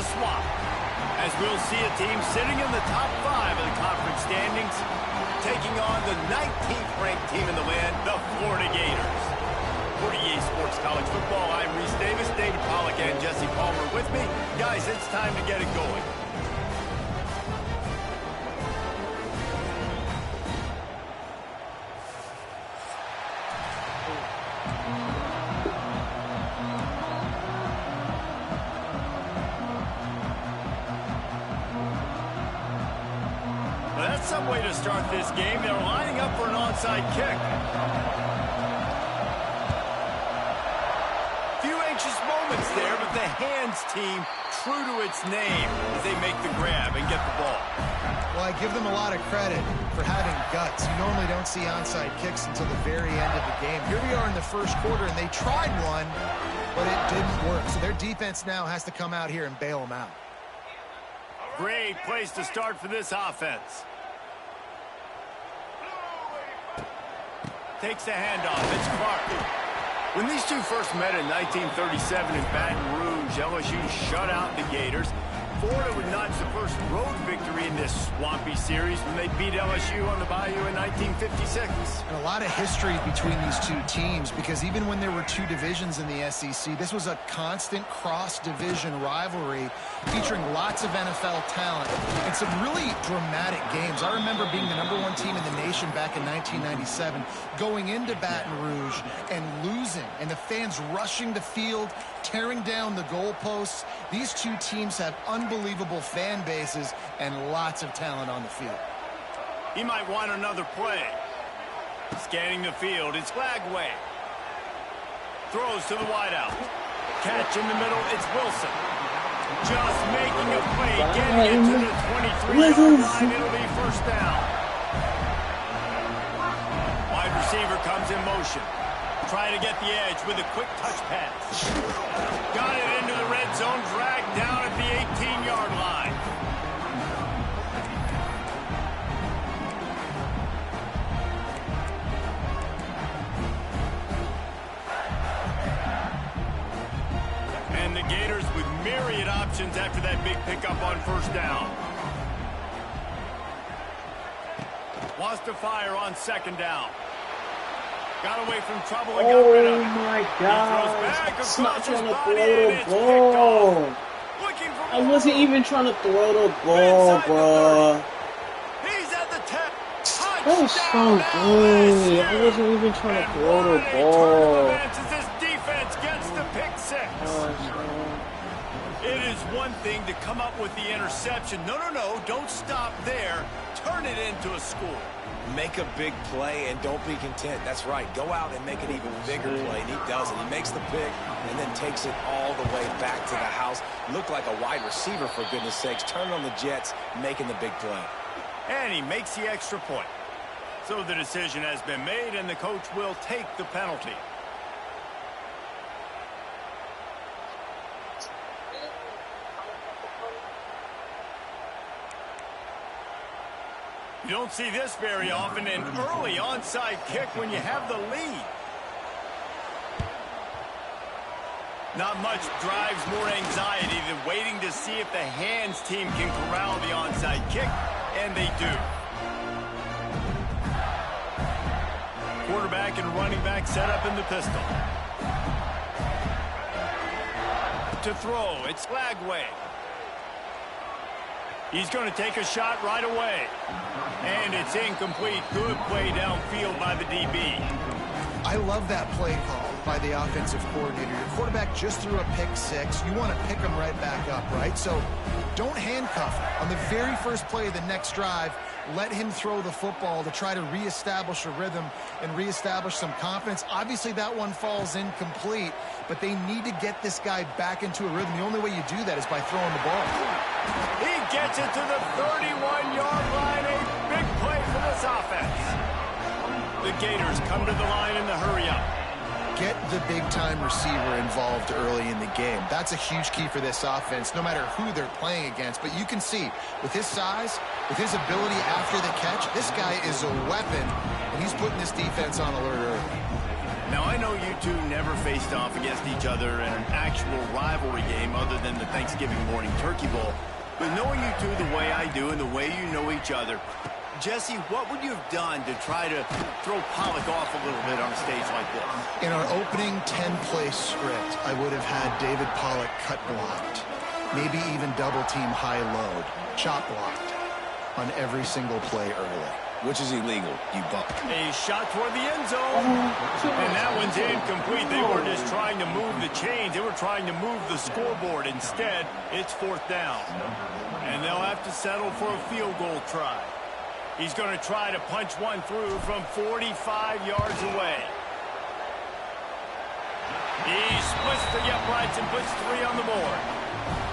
the swap. As we'll see a team sitting in the top 5 of the conference standings, taking on the 19th ranked team in the land, the Florida Gators. For EA Sports College Football, I'm Reese Davis, David Pollack, and Jesse Palmer with me. Guys, it's time to get it going. Well, that's some way to start this game. They're lining up for an onside kick. Moments there, but the hands team true to its name as they make the grab and get the ball. Well, I give them a lot of credit for having guts. You normally don't see onside kicks until the very end of the game. Here we are in the first quarter, and they tried one, but it didn't work. So their defense now has to come out here and bail them out. Great place to start for this offense. Takes the handoff. It's Clark. When these two first met in 1937 in Baton Rouge, LSU shut out the Gators. Florida would notch the first road victory in this swampy series when they beat LSU on the Bayou in 1956. And a lot of history between these two teams, because even when there were two divisions in the SEC, this was a constant cross-division rivalry featuring lots of NFL talent and some really dramatic games. I remember being the #1 team in the nation back in 1997, going into Baton Rouge and losing, and the fans rushing the field, tearing down the goalposts. These two teams have unbelievable fan bases and lots of talent on the field. He might want another play. Scanning the field, it's Flagway. Throws to the wideout. Catch in the middle, it's Wilson. Just making a play, getting it to the 23-yard line. It'll be first down. Wide receiver comes in motion. Trying to get the edge with a quick touch pass. Got it into the red zone, dragged down at the 18-yard line. And the Gators with myriad options after that big pickup on first down. Wants to fire on second down. Got away from trouble and got rid of it. Oh my God! It's not trying to throw the ball. I wasn't even trying to throw the ball, bro. He's at the 10. That was so good. I wasn't even trying to throw the ball. This defense gets the pick six. It is one thing to come up with the interception. No, don't stop there. Turn it into a score. Make a big play and don't be content. That's right. Go out and make an even bigger play. And he does it. He makes the pick and then takes it all the way back to the house. Looked like a wide receiver, for goodness sakes. Turn on the Jets, making the big play. And he makes the extra point. So the decision has been made, and the coach will take the penalty. You don't see this very often, an early onside kick when you have the lead. Not much drives more anxiety than waiting to see if the hands team can corral the onside kick, and they do. Quarterback and running back set up in the pistol. To throw, it's Flagway. He's going to take a shot right away. And it's incomplete. Good play downfield by the DB. I love that play call by the offensive coordinator. Your quarterback just threw a pick six. You want to pick him right back up, right? So don't handcuff him. On the very first play of the next drive, let him throw the football to try to reestablish a rhythm and reestablish some confidence. Obviously, that one falls incomplete, but they need to get this guy back into a rhythm. The only way you do that is by throwing the ball. He gets it to the 31-yard line. A big play for this offense. The Gators come to the line in the hurry-up. Get the big-time receiver involved early in the game. That's a huge key for this offense, no matter who they're playing against. But you can see, with his size, with his ability after the catch, this guy is a weapon, and he's putting this defense on alert early. Now, I know you two never faced off against each other in an actual rivalry game other than the Thanksgiving morning Turkey Bowl. But knowing you two the way I do and the way you know each other, Jesse, what would you have done to try to throw Pollock off a little bit on a stage like this? In our opening 10-play script, I would have had David Pollock cut blocked, maybe even double-team high-load, chop blocked on every single play early. Which is illegal, you bump. A shot toward the end zone. And that one's incomplete. They weren't just trying to move the chains. They were trying to move the scoreboard. Instead, it's 4th down. And they'll have to settle for a field goal try. He's going to try to punch one through from 45 yards away. He splits the uprights and puts 3 on the board.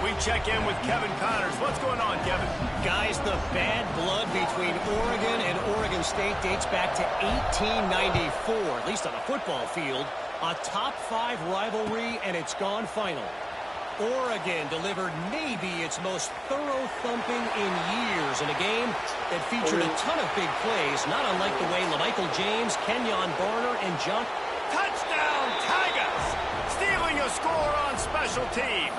We check in with Kevin Connors. What's going on, Kevin? Guys, the bad blood between Oregon and Oregon State dates back to 1894, at least on a football field. A top-5 rivalry, and it's gone final. Oregon delivered maybe its most thorough thumping in years in a game that featured a ton of big plays, not unlike the way LaMichael James, Kenyon Barner, and John... Touchdown, Tigers! Stealing a score on special teams.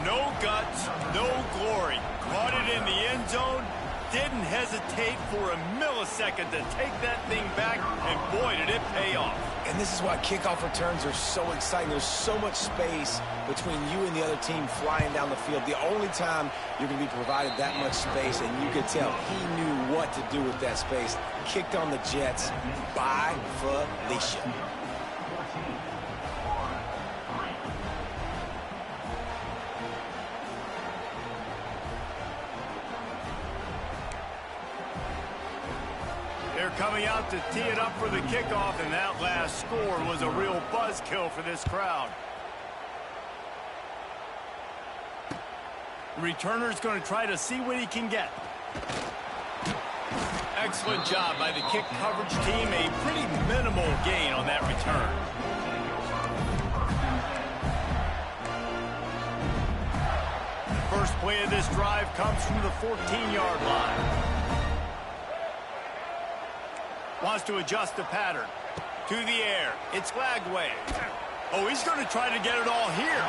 No guts, no glory. Caught it in the end zone. Didn't hesitate for a millisecond to take that thing back, and boy, did it pay off. And this is why kickoff returns are so exciting. There's so much space between you and the other team flying down the field. The only time you're going to be provided that much space, and you could tell he knew what to do with that space. Kicked on the Jets by Felicia. They're coming out to tee it up for the kickoff, and that last score was a real buzzkill for this crowd. The returner's going to try to see what he can get. Excellent job by the kick coverage team. A pretty minimal gain on that return. First play of this drive comes from the 14-yard line. Wants to adjust the pattern. To the air. It's Flagway. Oh, he's going to try to get it all here.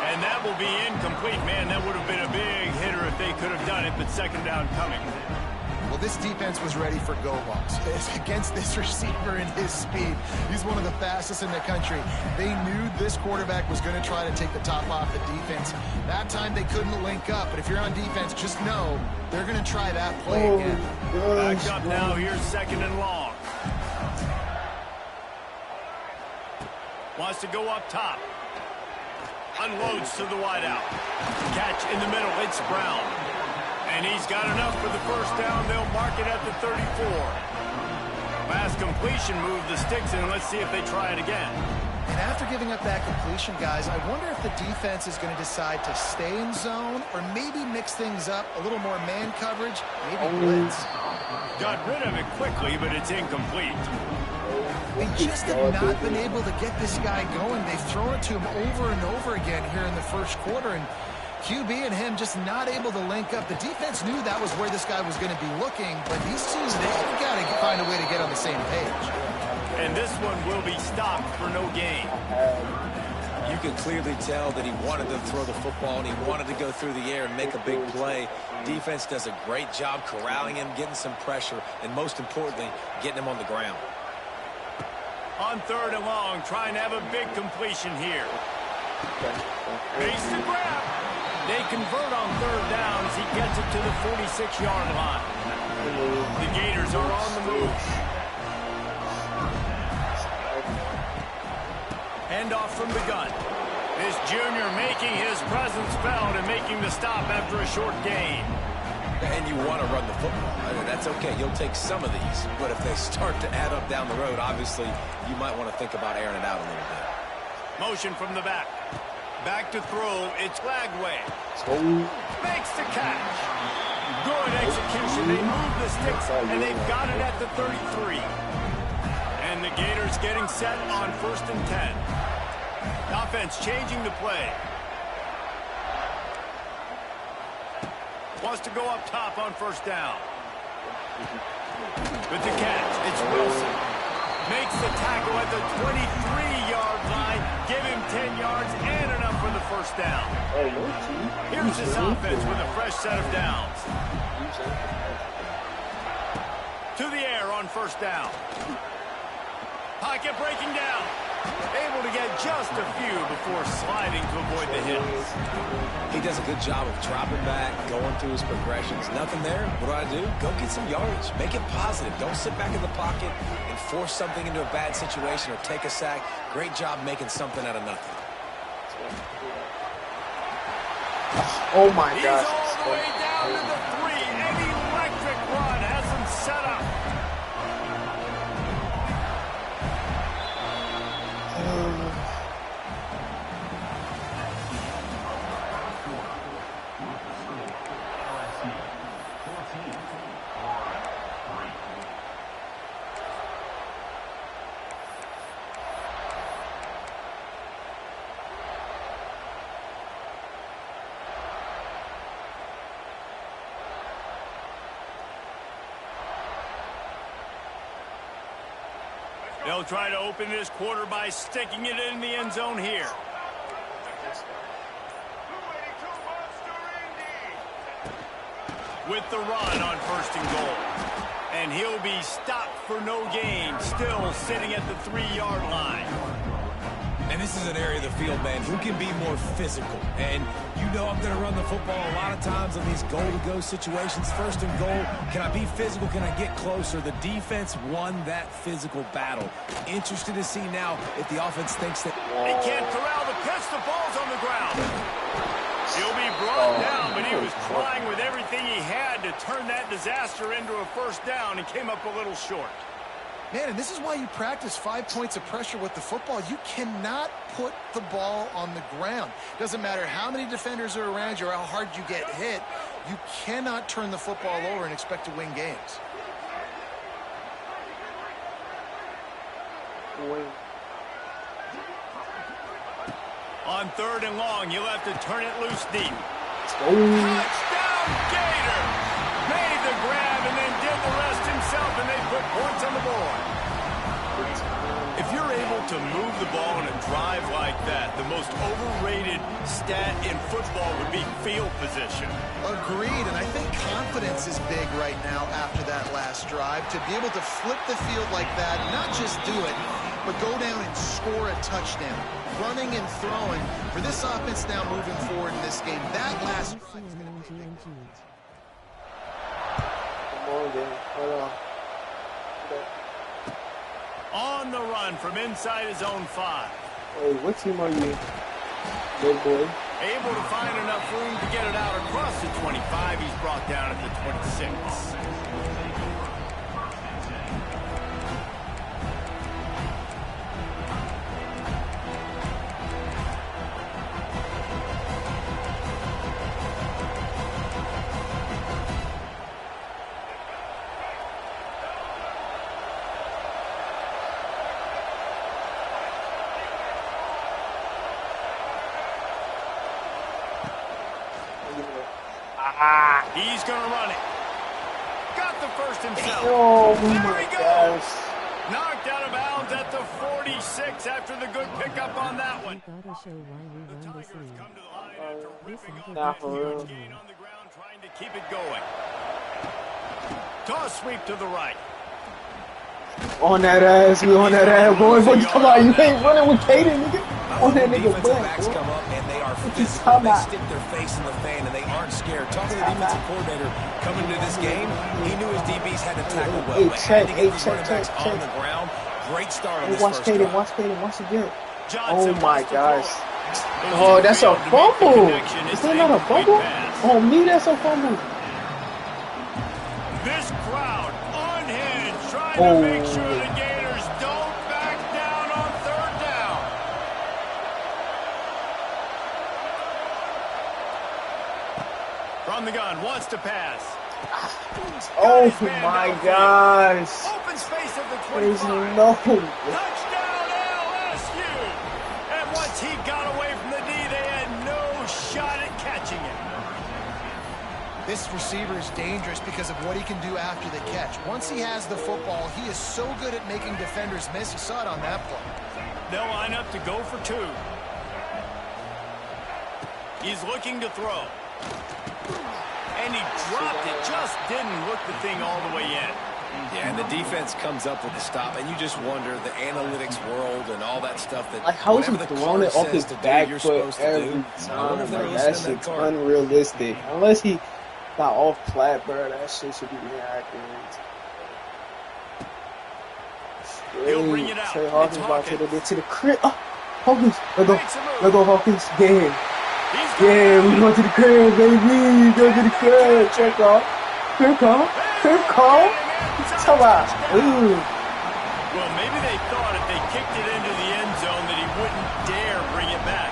And that will be incomplete. Man, that would have been a big hitter if they could have done it, but second down coming. Well, this defense was ready for go balls. Against this receiver and his speed, he's one of the fastest in the country. They knew this quarterback was going to try to take the top off the defense. That time they couldn't link up, but if you're on defense, just know they're going to try that play again. Back up now. Here's 2nd and long. Wants to go up top. Unloads to the wideout. Catch in the middle. It's Brown. And he's got enough for the first down. They'll mark it at the 34. Last completion moved the sticks in. Let's see if they try it again. And after giving up that completion, guys, I wonder if the defense is going to decide to stay in zone or maybe mix things up, a little more man coverage, maybe blitz. Got rid of it quickly, but it's incomplete. They just have not been able to get this guy going. They've thrown it to him over and over again here in the first quarter, and QB and him just not able to link up. The defense knew that was where this guy was going to be looking, but these teams, they've got to find a way to get on the same page. And this one will be stopped for no gain. You could clearly tell that he wanted to throw the football and he wanted to go through the air and make a big play. Defense does a great job corralling him, getting some pressure, and most importantly, getting him on the ground. On 3rd and long, trying to have a big completion here. Base to grab. They convert on 3rd down as he gets it to the 46-yard line. The Gators are on the move. Handoff from the gun. This junior making his presence felt and making the stop after a short gain. And you want to run the football. I mean, that's okay. You'll take some of these. But if they start to add up down the road, obviously, you might want to think about airing it out a little bit. Motion from the back. Back to throw. It's Flagway. Makes the catch. Good execution. They move the sticks, and they've got it at the 33. And the Gators getting set on 1st and 10. Offense changing the play. Wants to go up top on 1st down. With the catch, it's Wilson. Makes the tackle at the 23-yard line. Give him 10 yards and enough for the first down. Here's this offense with a fresh set of downs. To the air on first down. Pocket breaking down. Able to get just a few before sliding to avoid the hits. He does a good job of dropping back, going through his progressions. Nothing there. What do? Go get some yardage. Make it positive. Don't sit back in the pocket and force something into a bad situation or take a sack. Great job making something out of nothing. Oh my gosh. He's all the way down to the 3. An electric run has him set up. They'll try to open this quarter by sticking it in the end zone here. With the run on first and goal. And he'll be stopped for no gain, still sitting at the 3-yard line. And this is an area of the field, man, who can be more physical. And you know I'm going to run the football a lot of times on these goal-to-go situations. First and goal, can I be physical? Can I get closer? The defense won that physical battle. Interested to see now if the offense thinks that... He can't corral the pitch. The ball's on the ground. He'll be brought down, but he was trying with everything he had to turn that disaster into a first down and came up a little short. Man, and this is why you practice 5 points of pressure with the football. You cannot put the ball on the ground. Doesn't matter how many defenders are around you or how hard you get hit. You cannot turn the football over and expect to win games. On third and long, he'll have to turn it loose deep. Touchdown, Gator! Made the grab and then did the rest himself, and they put points on the board. If you're able to move the ball in a drive like that, the most overrated stat in football would be field position. Agreed, and I think confidence is big right now after that last drive. To be able to flip the field like that, not just do it, but go down and score a touchdown. Running and throwing for this offense now moving forward in this game. That last drive is going to be big. On the run from inside his own 5. Hey, what team are you, big boy? Able to find enough room to get it out across the 25. He's brought down at the 26. He's going to run it. Got the first himself. Oh, there he goes. gosh. Knocked out of bounds at the 46 after the good pickup on that one. Gotta show why we run this league. Come to the line after ripping off Nah, that for huge real. gain on the ground, trying to keep it going. Toss sweep to the right. On that ass, we on that ass, boy. What you talking about? You ain't running with Caden, nigga. On that nigga defensive butt, backs boy. come up and they are you physical. talking They about? stick their face in the fan and they aren't scared. Talking to the defensive coordinator coming into this game, he knew his DBs had to tackle well. Hey, They check, had to hey, get these check, running backs check, on check. the ground. Great start on Hey, this watch first Caden, drive. watch Caden, watch again. Johnson Oh my wants to throw gosh. it. Oh, that's a Failed to make the fumble. connection. Is It's that an not a incomplete fumble? pass. On me, that's a fumble. This crowd unhinged, trying Oh. to make sure the Gators don't back down on third down. From the gun, wants to pass. Oh His man my downfield. gosh. Open space at the There's 25. no. Touchdown LSU! And once he got away from the D, they had no shot at catching him. This receiver is dangerous because of what he can do after the catch. Once he has the football, he is so good at making defenders miss. You saw it on that play. They'll line up to go for 2. He's looking to throw. And he dropped it. Just didn't look the thing all the way in. Yeah, and the defense comes up with the stop, and you just wonder, the analytics world and all that stuff that like how is he whatever the throwing card it off his says to do, back you're foot supposed to every do. I wonder time? if they're Like, listening that to that shit's card. unrealistic. Unless he got off flat, bro, that shit should be inaccurate. He'll bring it out. Trey Hawkins It's about to Hawkins. get to the crib. Oh, Hawkins. Let go. Makes a move. Let go, Hawkins. Yeah. He's Yeah, going we going to the crib, baby. Go to the crib. Check off. Crib call. Crib call. Come on. Ooh. Well, maybe they thought if they kicked it into the end zone that he wouldn't dare bring it back.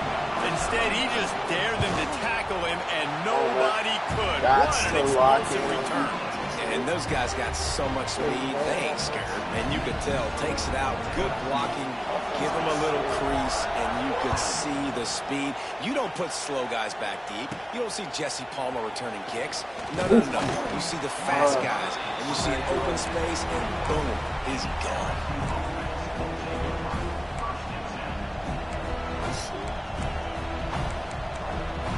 Instead, he just dared them to tackle him, and nobody could. That's What an the lock explosive in. return. And those guys got so much speed, they ain't scared. And you could tell, takes it out, good blocking, give them a little crease, and you could see the speed. You don't put slow guys back deep. You don't see Jesse Palmer returning kicks. No. You see the fast guys, and you see an open space, and boom, he's gone.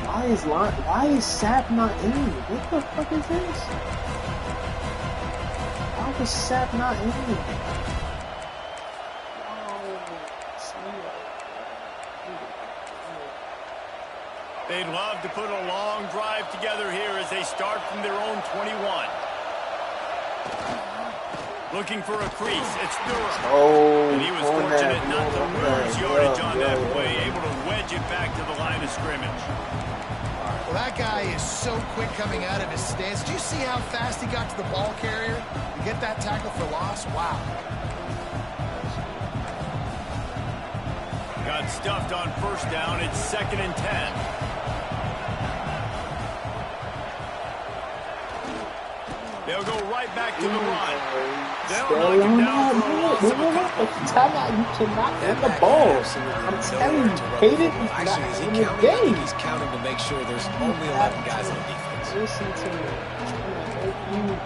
Why is Sap not in? What the fuck is this? Why was Sap not in? They'd love to put a long drive together here as they start from their own 21. Looking for a crease. It's Durham. Oh, And he was fortunate not to lose yardage on that play, able to wedge it back to the line of scrimmage. Well, that guy is so quick coming out of his stance. Did you see how fast he got to the ball carrier to get that tackle for loss? Wow. Got stuffed on first down. It's 2nd and 10. They'll go right back to the run. They'll knock him down for a loss of a couple. You cannot get the ball. I'm telling you, Hayden is Actually, not is he in the counting? I game. think he's counting to make sure there's only 11 guys on the defense. Listen to me.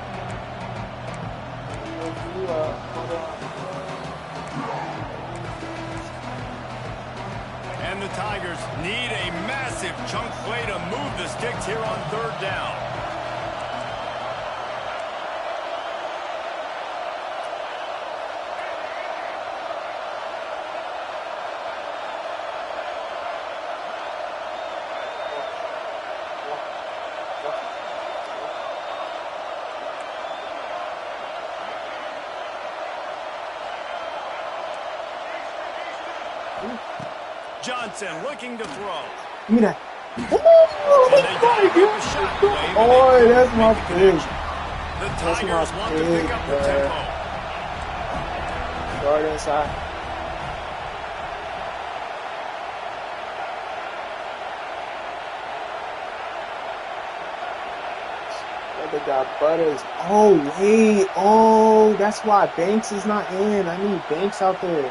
And the Tigers need a massive chunk play to move the sticks here on 3rd down. Johnson looking to throw. Give me that. And they dive up a shot wave, and Oh, they that's my make the pick. connection. The Tigers my want to pick, pick up the bruh. tempo. Guard inside. They got Butters. Oh, wait. Oh, that's why Banks is not in. I need Banks out there.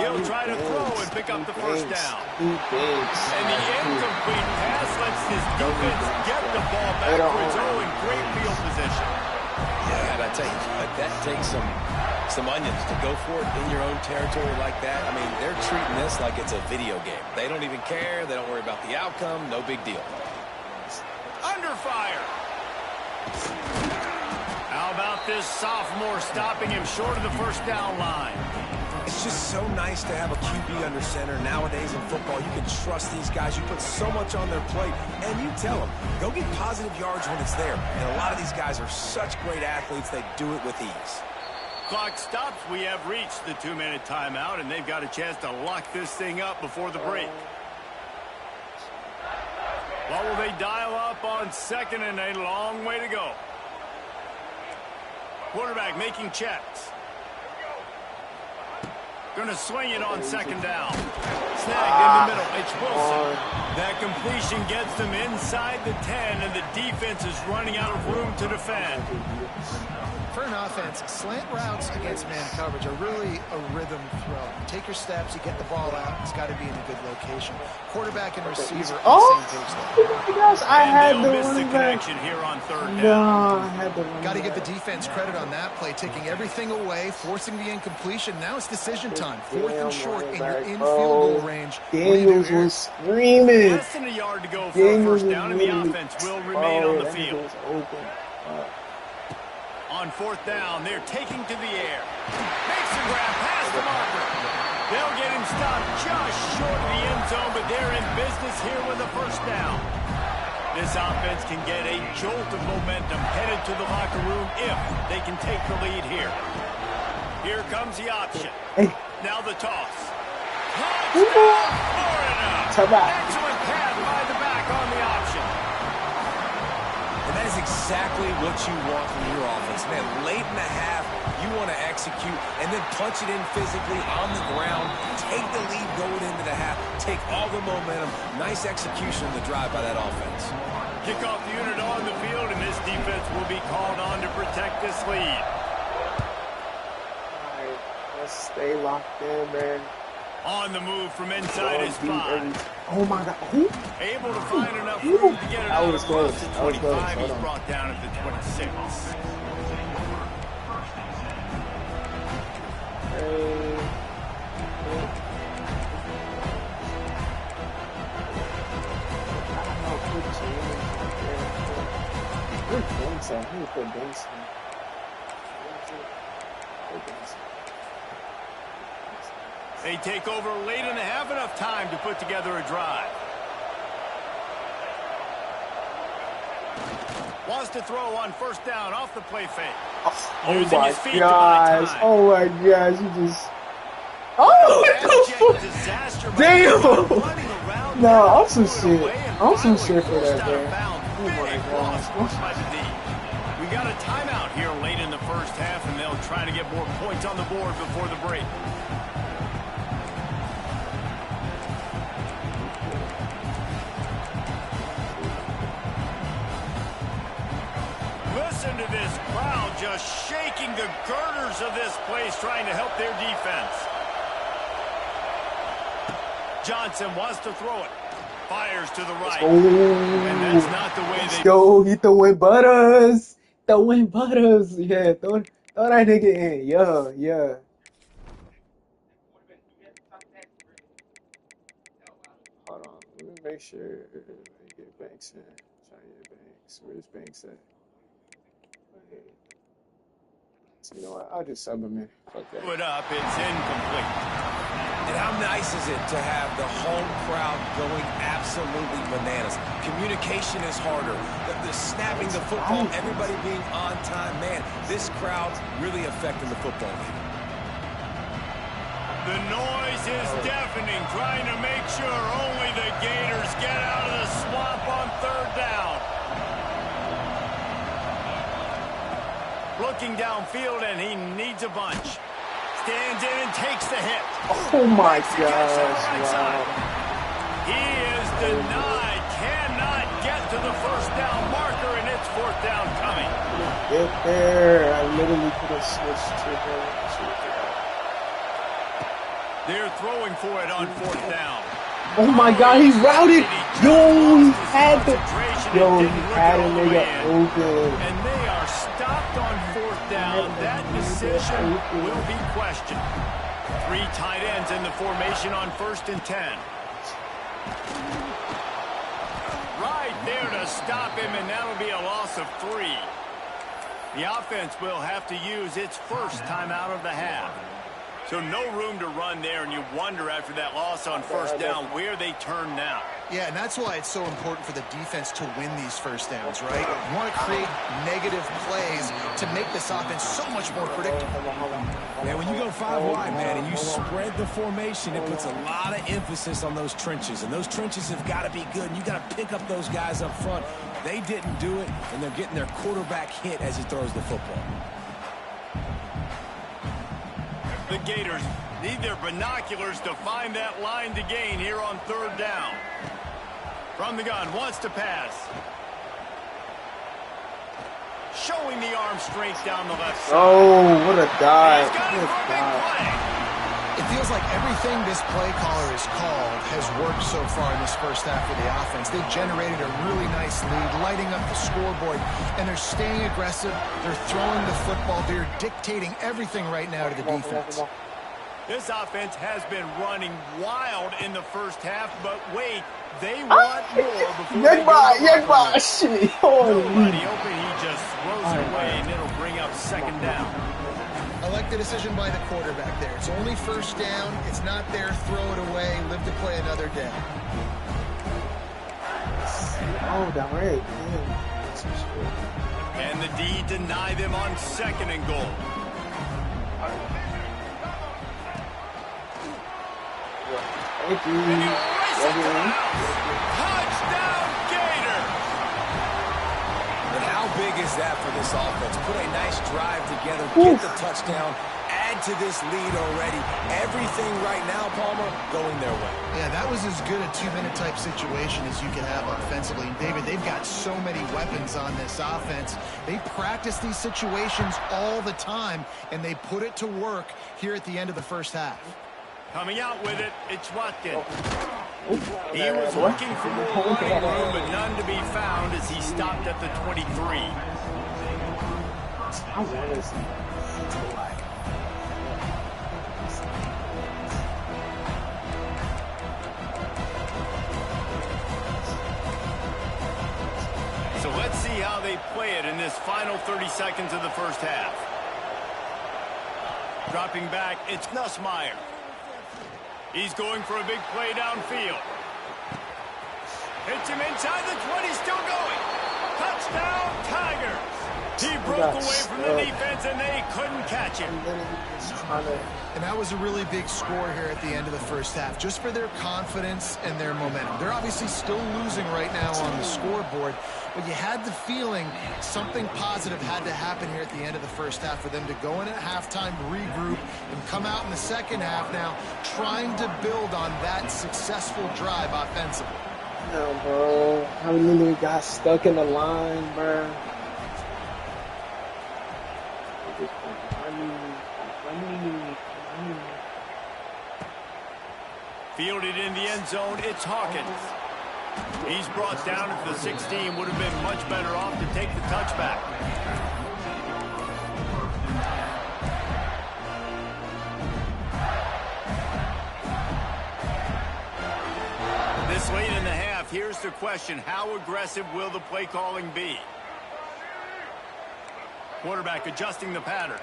He'll try to throw and pick up the first down. And the incomplete pass lets his defense get the ball back for its own great field position. Yeah, and I tell you, that takes some onions to go for it in your own territory like that. I mean, they're treating this like it's a video game. They don't even care. They don't worry about the outcome. No big deal. Under fire. How about this sophomore stopping him short of the first down line? It's just so nice to have a QB under center. Nowadays in football, you can trust these guys. You put so much on their plate, and you tell them, go get positive yards when it's there. And a lot of these guys are such great athletes, they do it with ease. Clock stops. We have reached the 2-minute timeout, and they've got a chance to lock this thing up before the break. What will they dial up on 2nd and a long way to go? Quarterback making checks. Going to swing it on 2nd down. Snagged in the middle. It's Wilson. That completion gets them inside the 10, and the defense is running out of room to defend. For an offense, slant routes against man coverage are really a rhythm throw. You take your steps, you get the ball out. It's got to be in a good location. Quarterback and receiver on the same page there. Oh my gosh, I had the running back. Here on third down. No, I had the running Got to back. give the defense credit on that play, taking everything away, forcing the incompletion. Now it's decision time. Fourth and short, and you're in field goal range. Daniels was screaming. Less than a yard to go for a first down, and the offense will remain on the field. On fourth down, they're taking to the air. Makes a grab past the marker. They'll get him stopped just short of the end zone, but they're in business here with a first down. This offense can get a jolt of momentum headed to the locker room if they can take the lead here. Here comes the option. Now the toss. Touchdown, Florida! Excellent pass by the back on the option. And that is exactly what you want from your offense. Man, late in the half, you want to execute and then punch it in physically on the ground, take the lead going into the half, take all the momentum. Nice execution of the drive by that offense. Kickoff unit on the field, and this defense will be called on to protect this lead. All right, let's stay locked in, man. On the move from inside his spot. Oh my God. Who? Able to find enough room to get it out across the 25. He's Hold on. brought down at the 26. They take over late in the half, enough time to put together a drive. Wants to throw on first down off the play fake. Oh my gosh. Oh my gosh. You just. Oh, Disaster. damn. No, I'm some shit. I'm some Finally shit for forced that, out of man. bounds. Oh my Big loss gosh. forced by the D. We got a timeout here late in the first half, and they'll try to get more points on the board before the break. Listen to this crowd just shaking the girders of this place, trying to help their defense. Johnson wants to throw it. Fires to the right. And that's not the way Let's they... go. He throwing butters. Throwing butters. Yeah, throw that nigga in. Yeah. Hold on. Let me make sure. Let me get Banks in. Try to get Banks. Where's Banks at? So, you know what? I'll just sub him in. Fuck that. Put up, it's incomplete. And how nice is it to have the home crowd going absolutely bananas? Communication is harder. The snapping the football, everybody being on time. Man, this crowd's really affecting the football game. The noise is deafening, trying to make sure only the Gators get out of the swamp on third down. Looking downfield, and he needs a bunch. Stands in and takes the hit. Oh my Makes the catch on the right gosh. side. Wow. He is denied. Cannot get to the first down marker, and it's fourth down coming. Get there. I literally could have switched to him. They're throwing for it on fourth down. Oh my God, he routed. Yo, he had the. Yo, he had a nigga open. And they are stopped on fourth down. That decision will be questioned. 3 tight ends in the formation on 1st and 10. Right there to stop him, and that'll be a loss of 3. The offense will have to use its first timeout of the half. So no room to run there, and you wonder after that loss on first down where they turn now. Yeah, and that's why it's so important for the defense to win these first downs, right? You want to create negative plays to make this offense so much more predictable. Man, when you go 5 wide, man, and you spread the formation, it puts a lot of emphasis on those trenches. And those trenches have got to be good, and you got to pick up those guys up front. They didn't do it, and they're getting their quarterback hit as he throws the football. The Gators need their binoculars to find that line to gain here on third down. From the gun, wants to pass. showing the arm strength down the left side. Oh, what a dive. He's got it What for a a big dive. play. It feels like everything this play caller has called has worked so far in this first half of the offense. They've generated a really nice lead, lighting up the scoreboard, and they're staying aggressive. They're throwing the football. They're dictating everything right now to the defense. This offense has been running wild in the first half, but wait, they want more before they go to the locker room. Shit. Holy. Nobody open, he just throws it away, and it'll bring up second down. I like the decision by the quarterback there. It's only first down. It's not there. Throw it away. Live to play another day. Oh, that red. Yeah. And the D deny them on second and goal. Thank you. And he'll race it to the house. Touchdown, Gator! And how big is that for this offense? Put a nice drive together, get the touchdown, add to this lead already. Everything right now, Palmer, going their way. Yeah, that was as good a two-minute type situation as you can have offensively. And David, they've got so many weapons on this offense. They practice these situations all the time, and they put it to work here at the end of the first half. Coming out with it, it's Watkins. He was looking for more running room, but none to be found as he stopped at the 23. I want to see. So let's see how they play it in this final 30 seconds of the first half. Dropping back, it's Nussmeier. He's going for a big play downfield. Hits him inside the 20, still going. Touchdown, Tigers. He broke away from the defense, and they couldn't catch him. And that was a really big score here at the end of the first half, just for their confidence and their momentum. They're obviously still losing right now on the scoreboard, but you had the feeling something positive had to happen here at the end of the first half for them to go in at halftime, regroup, and come out in the second half now trying to build on that successful drive offensively. No, bro. How many got stuck in the line, bro? Fielded in the end zone, it's Hawkins. He's brought down at the 16, would have been much better off to take the touchback. This late in the half, here's the question: how aggressive will the play calling be? Quarterback adjusting the pattern.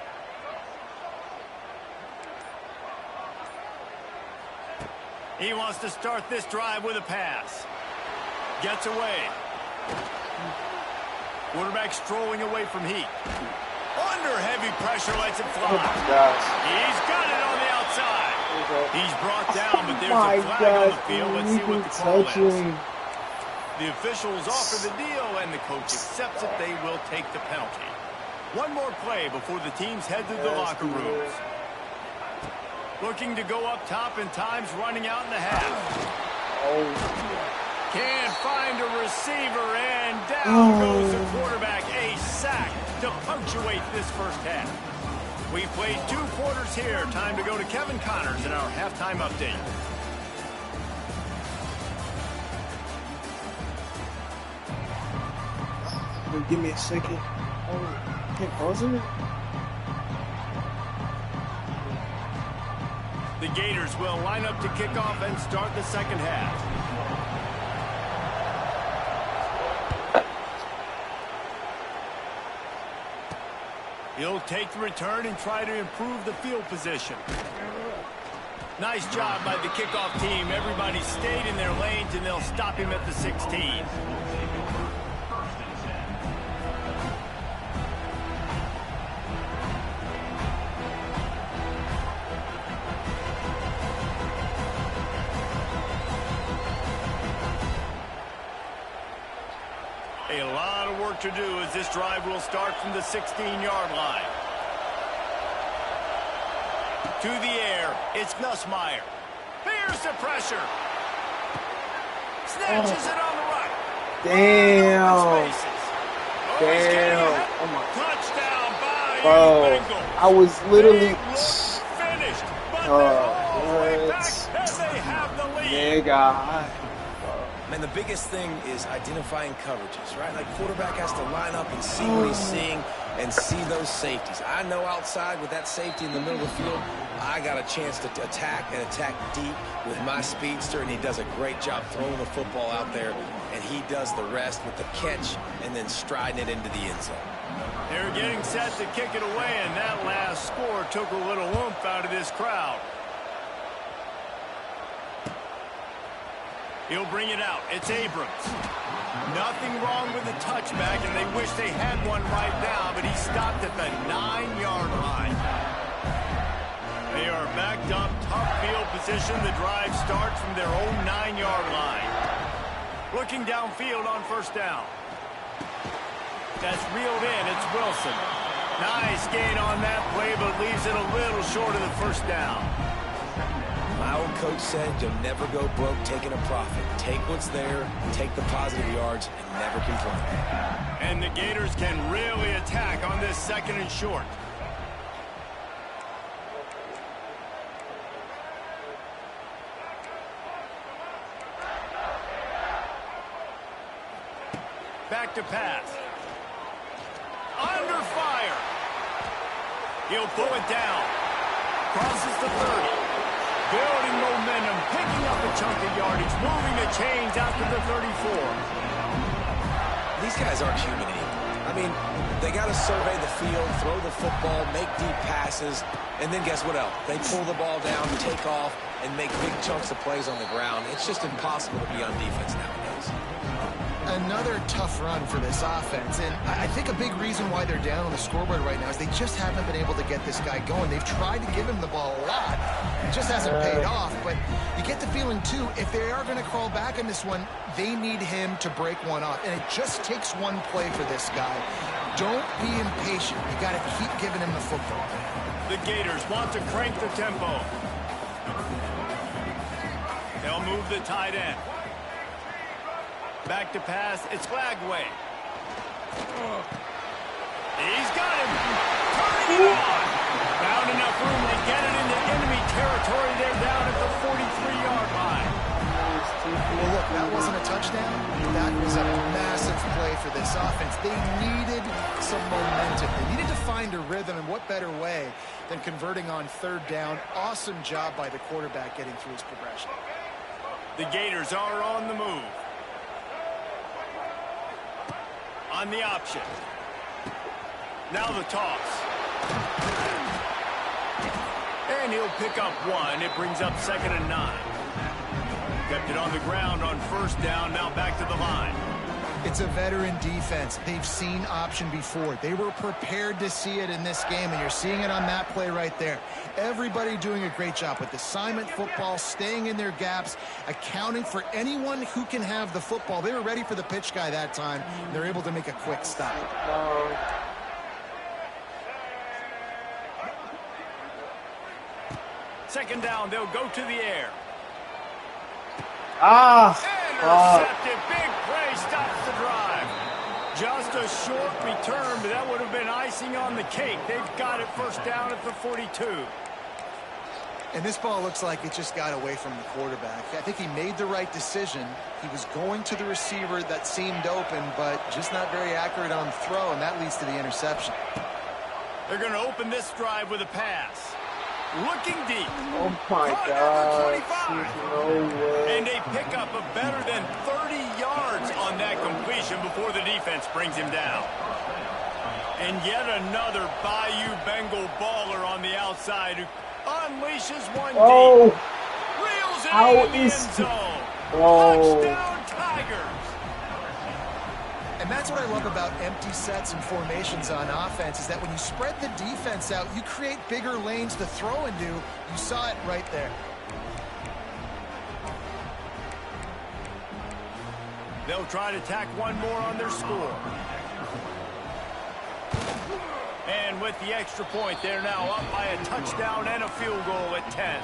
He wants to start this drive with a pass. Gets away. Quarterback strolling away from heat. Under heavy pressure, lets it fly. He's got it on the outside. He's brought down, but there's a flag on the field. Let's see what the call is. The officials offer the deal, and the coach accepts it. They will take the penalty. One more play before the teams head to the locker rooms. Looking to go up top, and time's running out in the half. Can't find a receiver, and down goes the quarterback. A sack to punctuate this first half. We played 2 quarters here. Time to go to Kevin Connors in our halftime update. Give me a second. Oh, can't pause it? The Gators will line up to kick off and start the second half. He'll take the return and try to improve the field position. Nice job by the kickoff team. Everybody stayed in their lanes, and they'll stop him at the 16. A lot of work to do as this drive will start from the 16-yard line. To the air, it's Nussmeier. Fears the pressure. Snatches it on the right. Damn. He's getting ahead Oh my. Touchdown by Bro, Bengals. I was literally. They look finished, but they're all the way back, and they have the lead. Nigga. Man, the biggest thing is identifying coverages, right? Like, quarterback has to line up and see what he's seeing and see those safeties. I know outside with that safety in the middle of the field, I got a chance to attack and attack deep with my speedster, and he does a great job throwing the football out there, and he does the rest with the catch and then striding it into the end zone. They're getting set to kick it away, and that last score took a little oomph out of this crowd. He'll bring it out. It's Abrams. Nothing wrong with the touchback, and they wish they had one right now, but he stopped at the 9-yard line. They are backed up, tough field position. The drive starts from their own 9-yard line. Looking downfield on first down. That's reeled in. It's Wilson. Nice gain on that play, but leaves it a little short of the first down. My old coach said you'll never go broke taking a profit. Take what's there, take the positive yards, and never complain. And the Gators can really attack on this 2nd and short. Back to pass. Under fire. He'll pull it down. Crosses the 30. Building momentum, picking up a chunk of yardage, moving the chains out to the 34. These guys aren't human anymore. I mean, they got to survey the field, throw the football, make deep passes, and then guess what else? They pull the ball down, take off, and make big chunks of plays on the ground. It's just impossible to be on defense nowadays. Another tough run for this offense, and I think a big reason why they're down on the scoreboard right now is they just haven't been able to get this guy going. They've tried to give him the ball a lot. It just hasn't paid off, but you get the feeling, too, if they are going to crawl back in this one, they need him to break one off, and it just takes one play for this guy. Don't be impatient. You got to keep giving him the football. The Gators want to crank the tempo. They'll move the tight end. Back to pass. It's Flagway. He's got him. Turning it on. Found enough room to get it into enemy territory. They're down at the 43-yard line. Well, look, that wasn't a touchdown. That was a massive play for this offense. They needed some momentum. They needed to find a rhythm, and what better way than converting on 3rd down. Awesome job by the quarterback getting through his progression. The Gators are on the move. On the option. Now the toss. And he'll pick up one. It brings up 2nd and 9. Kept it on the ground on 1st down. Now back to the line. It's a veteran defense. They've seen option before. They were prepared to see it in this game, and you're seeing it on that play right there. Everybody doing a great job with assignment football, staying in their gaps, accounting for anyone who can have the football. They were ready for the pitch guy that time. They're able to make a quick stop. 2nd down, they'll go to the air. Intercepted. Big play stops the drive. Just a short return, but that would have been icing on the cake. They've got it 1st down at the 42. And this ball looks like it just got away from the quarterback. I think he made the right decision. He was going to the receiver that seemed open, but just not very accurate on the throw, and that leads to the interception. They're going to open this drive with a pass. Looking deep. Oh my God. No way. And they pick up a better than 30 yards on that completion before the defense brings him down. And yet another Bayou Bengal baller on the outside who unleashes one deep. Reels it in the end zone. Touchdown Tigers. And that's what I love about empty sets and formations on offense, is that when you spread the defense out, you create bigger lanes to throw into. You saw it right there. They'll try to tack one more on their score. And with the extra point, they're now up by a touchdown and a field goal at 10.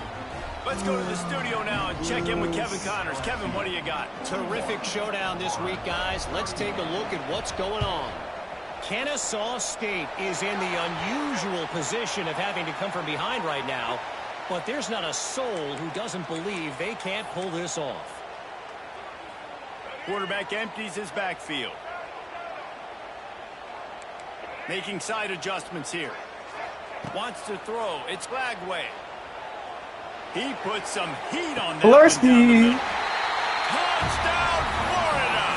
Let's go to the studio now and check in with Kevin Connors. Kevin, what do you got? Terrific showdown this week, guys. Let's take a look at what's going on. Kennesaw State is in the unusual position of having to come from behind right now, but there's not a soul who doesn't believe they can't pull this off. Quarterback empties his backfield. Making side adjustments here. Wants to throw. It's Flagway. He puts some heat on that. Blurski. Touchdown, Florida.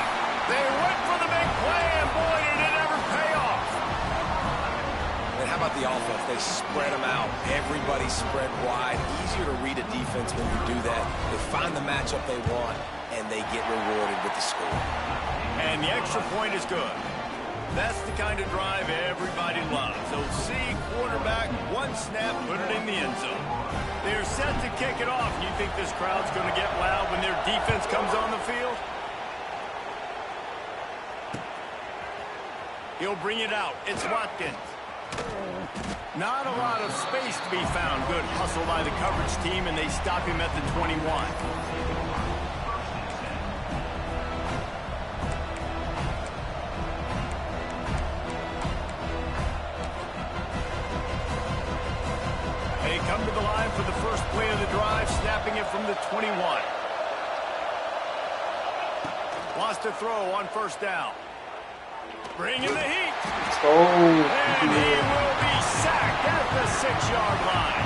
They went for the big play, and boy, did it ever pay off. And how about the offense? They spread them out. Everybody spread wide. Easier to read a defense when you do that. They find the matchup they want, and they get rewarded with the score. And the extra point is good. That's the kind of drive everybody loves. OC quarterback, one snap, put it in the end zone. They're set to kick it off. You think this crowd's going to get loud when their defense comes on the field? He'll bring it out. It's Watkins. Not a lot of space to be found. Good hustle by the coverage team, and they stop him at the 21. They come to the line for the first play of the drive, snapping it from the 21. Wants to throw on first down. Bring in the heat. And he will be sacked at the 6-yard line.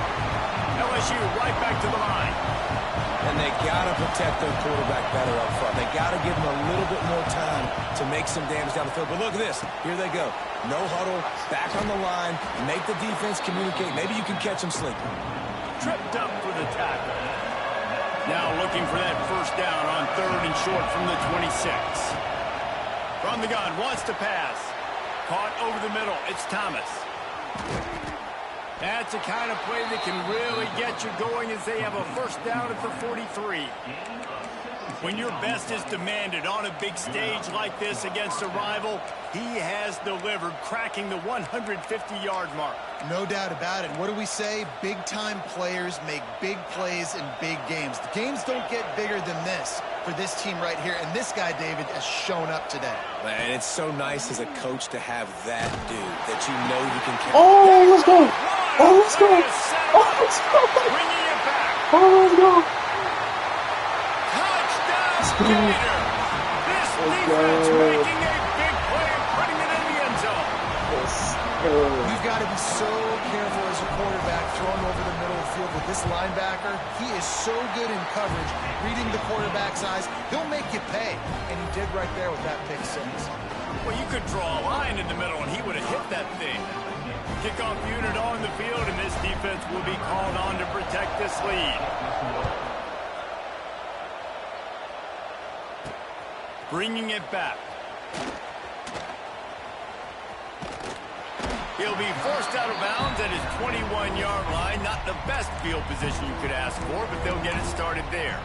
LSU right back to the line. And they got to protect their quarterback better up front. They got to give him a little bit more time to make some damage down the field. But look at this. Here they go. No huddle, back on the line, make the defense communicate. Maybe you can catch them sleeping. Tripped up for the tackle. Now looking for that first down on 3rd and short from the 26. From the gun, wants to pass. Caught over the middle. It's Thomas. That's the kind of play that can really get you going as they have a first down at the 43. When your best is demanded on a big stage like this against a rival, he has delivered, cracking the 150-yard mark. No doubt about it. What do we say? Big-time players make big plays in big games. The games don't get bigger than this for this team right here, and this guy, David, has shown up today. Man, it's so nice as a coach to have that dude that you know you can count. Oh, let's go. Oh, let's go. Oh, let's go. Bringing it back. Oh, let's go. Touchdown, Gator. This defense making a big play and putting it in the end zone. You've got to be so careful as a quarterback throwing over the middle of the field with this linebacker. He is so good in coverage, reading the quarterback's eyes. He'll make you pay, and he did right there with that pick 6. Well, you could draw a line in the middle, and he would have hit that thing. Kickoff unit on the field, and this defense will be called on to protect this lead. Bringing it back. He'll be forced out of bounds at his 21-yard line. Not the best field position you could ask for, but they'll get it started there.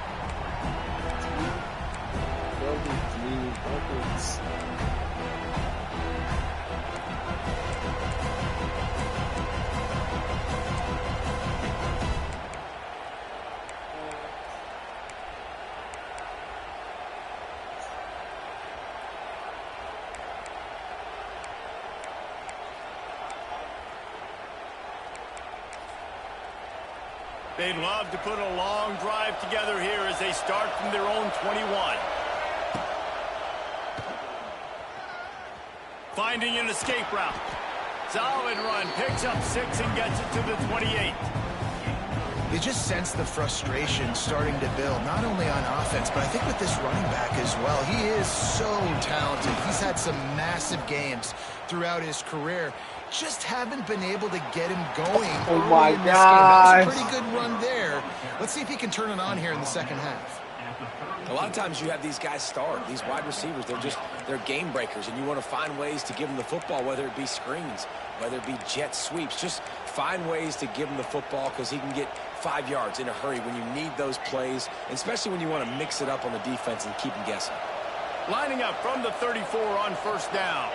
They'd love to put a long drive together here as they start from their own 21. Finding an escape route. Solid run. Picks up 6 and gets it to the 28. You just sense the frustration starting to build, not only on offense, but I think with this running back as well. He is so talented. He's had some massive games throughout his career. Just haven't been able to get him going. Oh my God. That was a pretty good run there. Let's see if he can turn it on here in the second half. A lot of times you have these guys start, these wide receivers, they're game breakers, and you want to find ways to give them the football, whether it be screens, whether it be jet sweeps. Just find ways to give him the football because he can get 5 yards in a hurry when you need those plays, especially when you want to mix it up on the defense and keep them guessing. Lining up from the 34 on first down.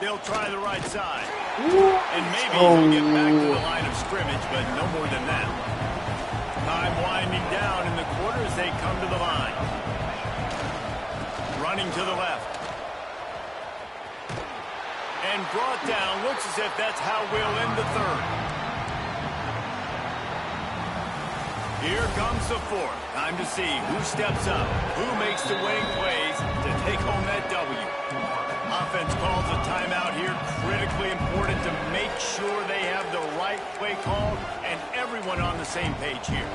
They'll try the right side. And maybe he'll get back to the line of scrimmage, but no more than that. Time winding down in the quarter as they come to the line. Running to the left. And brought down. Looks as if that's how we'll end the third. Here comes the fourth. Time to see who steps up, who makes the winning plays to take home that W. Offense calls a timeout here. Critically important to make sure they have the right play called and everyone on the same page here.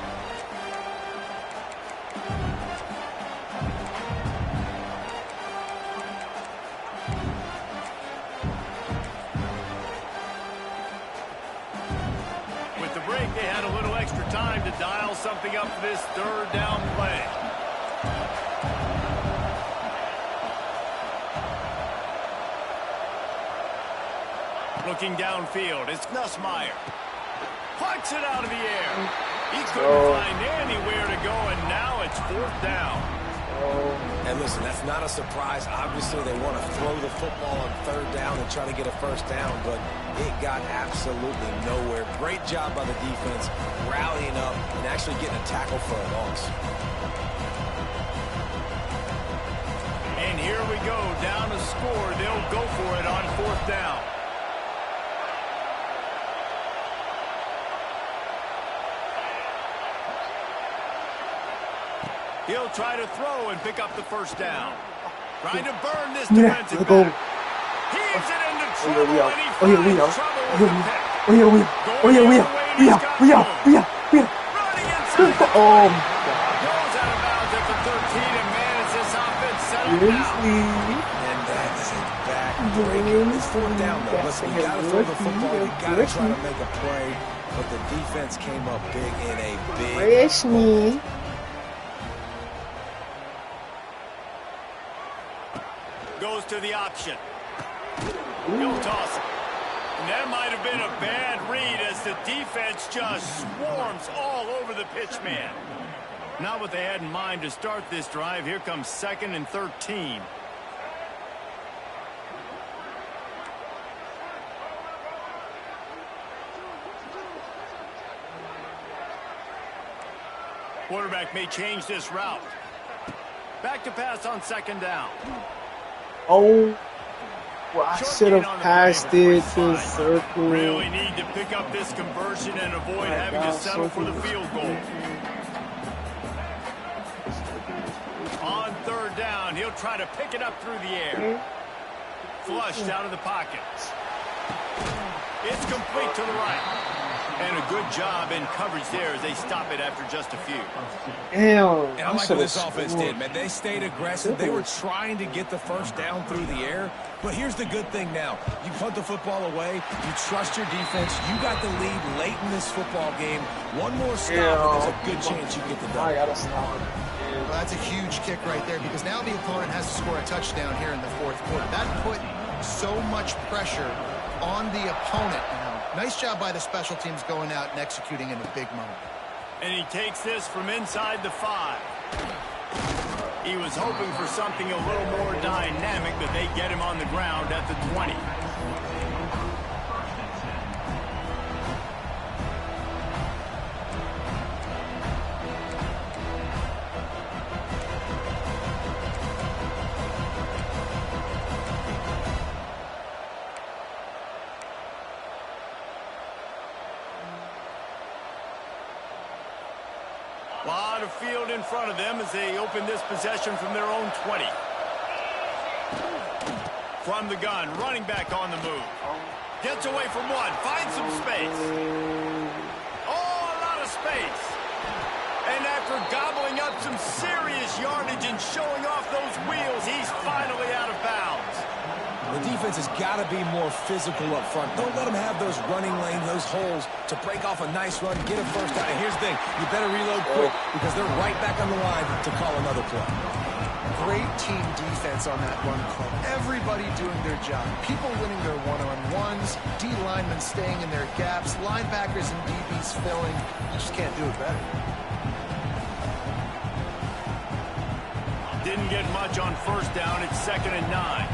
With the break, they had a little extra time to dial something up for this third down play. Looking downfield, it's Nussmeier. Plucks it out of the air. He couldn't find anywhere to go, and now it's fourth down. And listen, that's not a surprise. Obviously, they want to throw the football on third down and try to get a first down, but it got absolutely nowhere. Great job by the defense, rallying up and actually getting a tackle for a loss. And here we go, down to score. They'll go for it on fourth down. He'll try to throw and pick up the first down. Trying to burn this defensive back. Heaves it into trouble, and he finds trouble with the pick. Running inside. Oh, Goes out of bounds at the 13, and man, is this offense settled down. And that's a back-breaker. It's fourth down, though. Listen, you got to throw the football. You got to try to make a play. But the defense came up big in a big... Goes to the option. He'll toss it. And that might have been a bad read as the defense just swarms all over the pitch man. Not what they had in mind to start this drive. Here comes 2nd and 13. Quarterback may change this route. Back to pass on 2nd down. oh. Well, I should have passed it to circle. Really need to pick up this conversion and avoid having to settle for the field goal. On 3rd down, he'll try to pick it up through the air. Flushed out of the pocket. It's complete to the right. And a good job in coverage there as they stop it after just a few. Damn. And I like what this offense did, man. They stayed aggressive. They were trying to get the first down through the air. But here's the good thing now. You punt the football away. You trust your defense. You got the lead late in this football game. One more stop, and there's a good chance you get the I done. gotta stop. Well, that's a huge kick right there because now the opponent has to score a touchdown here in the 4th quarter. That put so much pressure on the opponent. Nice job by the special teams going out and executing in a big moment. And he takes this from inside the 5. He was hoping for something a little more dynamic, but they get him on the ground at the 20. A lot of field in front of them as they open this possession from their own 20. From the gun, running back on the move. Gets away from one, finds some space. Oh, a lot of space. And after gobbling up some serious yardage and showing off those wheels, he's finally out of bounds. The defense has got to be more physical up front. Don't let them have those running lanes, those holes to break off a nice run, get a first down. And here's the thing, you better reload quick because they're right back on the line to call another play. Great team defense on that run call. Everybody doing their job. People winning their one-on-ones, D linemen staying in their gaps, linebackers and DBs filling. You just can't do it better. Didn't get much on first down. It's 2nd and 9.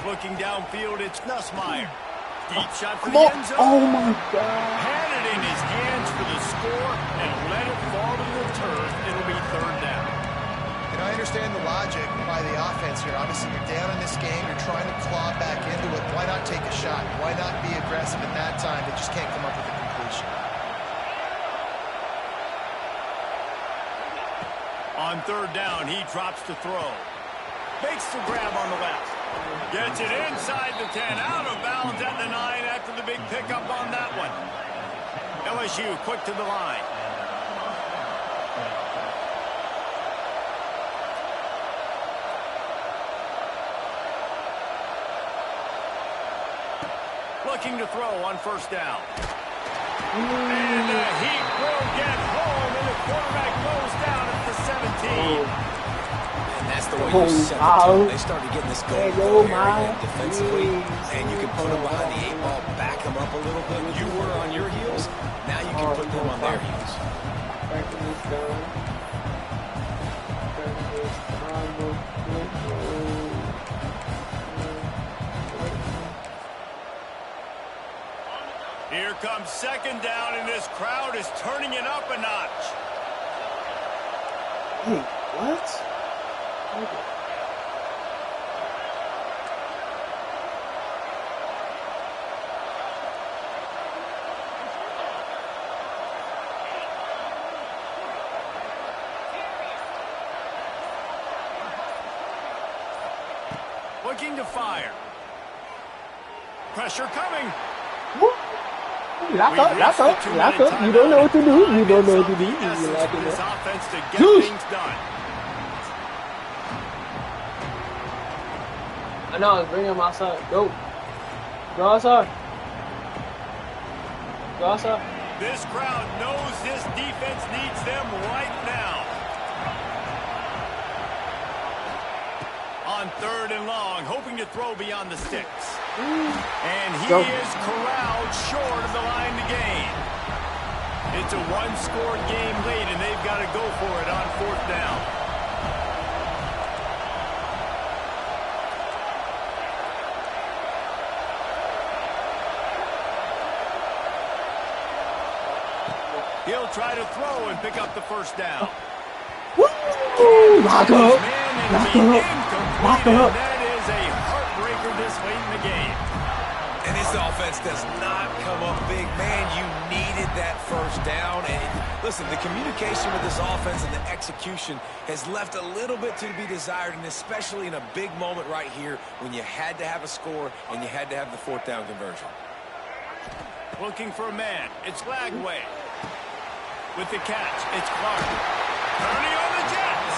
Looking downfield, it's Nussmeier. Deep shot for the end zone. Oh, my God. Had it in his hands for the score and let it fall to the turf. It'll be 3rd down. And I understand understand the logic by the offense here. Obviously, you're down in this game. You're trying to claw back into it. Why not take a shot? Why not be aggressive at that time? They just can't come up with a completion. On third down, he drops to throw. Makes the grab on the left. Gets it inside the 10. Out of bounds at the 9 after the big pickup on that one. LSU quick to the line. Looking to throw on first down. And the heat will get home, and the quarterback goes down at the 17. And that's the way you set the tone. They started getting this goal area defensively, and you can put them behind the 8 ball, back them up a little bit. You were on your heels. Now you can put them on their heels. Here comes second down, and this crowd is turning it up a notch. Wait, what? Looking to fire. Pressure coming. Lock up. You don't know what to do. You don't know what to do. You lock it This up. offense to get Juice. things done. I know, bring him outside. Go. Go outside. Go outside. This crowd knows this defense needs them right now. On third and long, hoping to throw beyond the sticks. And he is corralled short of the line to gain. It's a one-score game late, and they've got to go for it on fourth down. He'll try to throw and pick up the first down. Lock up. Lock up. That is a heartbreaker this late in the game. And this offense does not come up big. Man, you needed that first down. And listen, the communication with this offense and the execution has left a little bit to be desired, and especially in a big moment right here when you had to have a score and you had to have the fourth down conversion. Looking for a man. It's Lagway. With the catch, it's Clark. Turning on the Jets.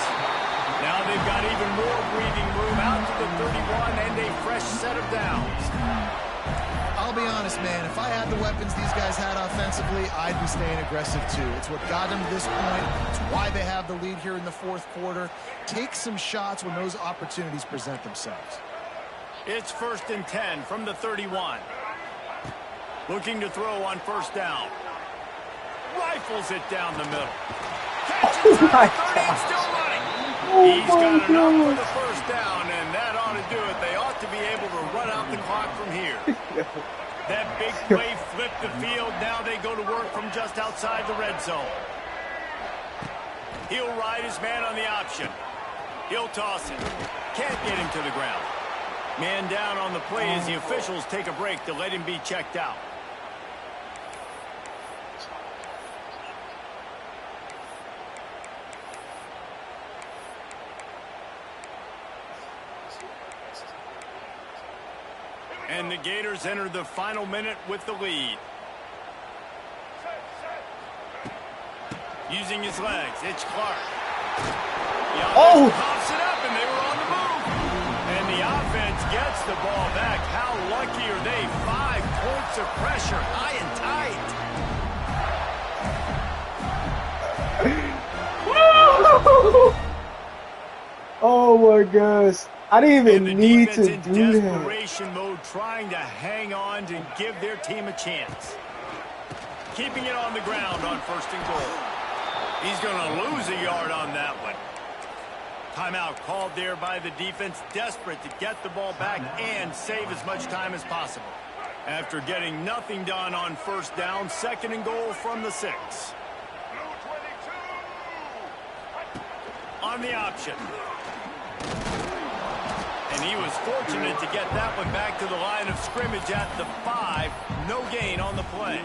Now they've got even more breathing room out to the 31 and a fresh set of downs. I'll be honest, man. If I had the weapons these guys had offensively, I'd be staying aggressive too. It's what got them to this point. It's why they have the lead here in the fourth quarter. Take some shots when those opportunities present themselves. It's 1st and 10 from the 31. Looking to throw on first down. Rifles it down the middle. Catches it at the 30, still running. He's got enough for the first down, and that ought to do it. They ought to be able to run out the clock from here. That big play flipped the field. Now they go to work from just outside the red zone. He'll ride his man on the option. He'll toss it. Can't get him to the ground. Man down on the play as the officials take a break to let him be checked out. And the Gators enter the final minute with the lead. Using his legs, it's Clark. The pops it up, and they were on the move. And the offense gets the ball back. How lucky are they? 5 points of pressure, high and tight. Oh my gosh. I didn't even need to in do that. desperation mode, trying to hang on to give their team a chance. Keeping it on the ground on 1st and goal. He's going to lose a yard on that one. Timeout called there by the defense, desperate to get the ball back and save as much time as possible. After getting nothing done on first down, 2nd and goal from the 6. on the option. And he was fortunate to get that one back to the line of scrimmage at the 5. No gain on the play.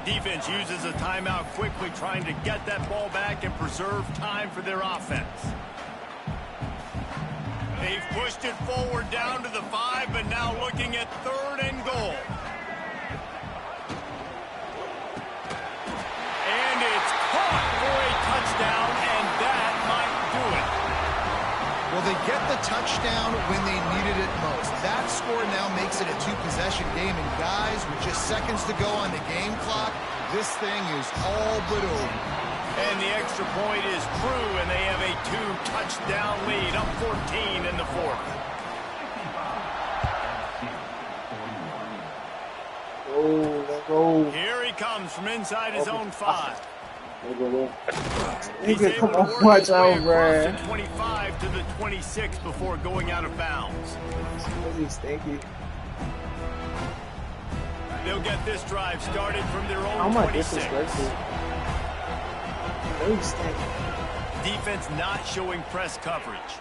Defense uses a timeout quickly, trying to get that ball back and preserve time for their offense. They've pushed it forward down to the 5, but now looking at 3rd and goal. And it's caught for a touchdown, and that might do it. Well, they get the touchdown when they needed it most. That score now makes it a 2-possession game, and guys, with just seconds to go on the game clock, this thing is all but over. And the extra point is true, and they have a 2-touchdown lead, up 14 in the 4th. Go. Here he comes from inside his own 5. Nigga, come on, watch out, bro. The 25 to the 26 before going out of bounds. Stinky. They'll get this drive started from their How own am I 26. disrespectful? Very stinky. Defense not showing press coverage.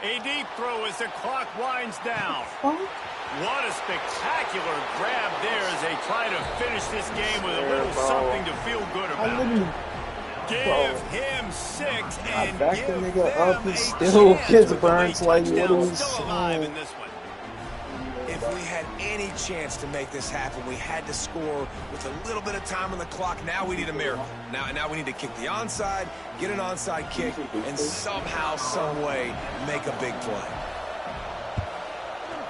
A deep throw as the clock winds down. What a spectacular grab there as they try to finish this game with a little something to feel good about. Give him 6 and back give the nigga them up, he a still chance gets with burnt a like touchdown what still alive in this one. If we had any chance to make this happen, we had to score with a little bit of time on the clock. Now we need a miracle. Now we need to kick the onside, get an onside kick, and somehow, some way, make a big play.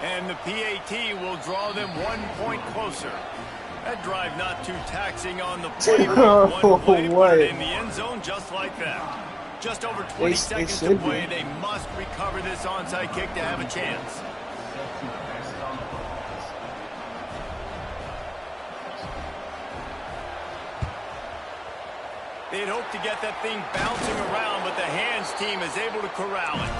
And the PAT will draw them 1 point closer. That drive not too taxing on the play. One play to put it in the end zone just like that. Just over 20 seconds to play. They must recover this onside kick to have a chance. They'd hope to get that thing bouncing around, but the hands team is able to corral it.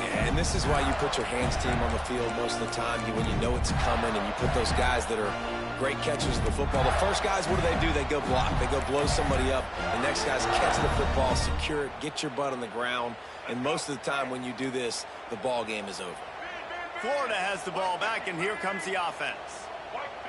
Yeah, and this is why you put your hands team on the field most of the time, when you know it's coming, and you put those guys that are great catchers of the football. The first guys, what do? They go block. They go blow somebody up. The next guys catch the football, secure it, get your butt on the ground. And most of the time when you do this, the ball game is over. Florida has the ball back, and here comes the offense.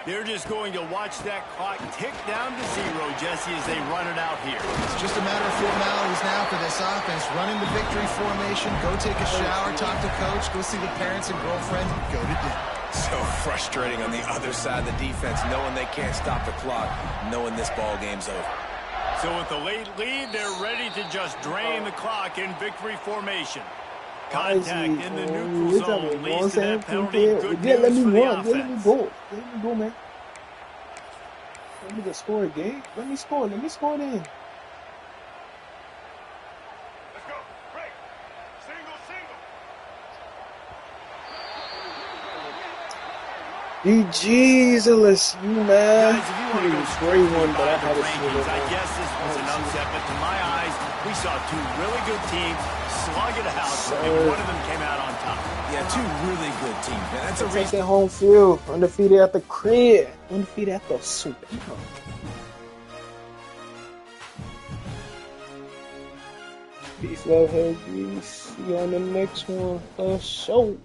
They're just going to watch that clock tick down to 0, Jesse, as they run it out here. It's just a matter of formalities now for this offense. Running the victory formation, go take a shower, talk to coach, go see the parents and girlfriend, and go to dinner. So frustrating on the other side of the defense, knowing they can't stop the clock, knowing this ball game's over. So with the late lead, they're ready to just drain the clock in victory formation. Contact in the neutral zone leads to that penalty. Good news for the offense. Let me go. Let me go, man. Let me just score a game. Let me score. Let me score then. Let's go. Break. Single. Jesus, you man. Guys, if you want to go straight one, but I had to rankings, I guess this was an upset, but to my eyes, we saw 2 really good teams slug it out, and one of them came out on top. Yeah, 2 really good teams, man. That's a reason. Taking home field, undefeated at the crib, undefeated at the super. Peace, love, hair, grease. See you on the next one. Show.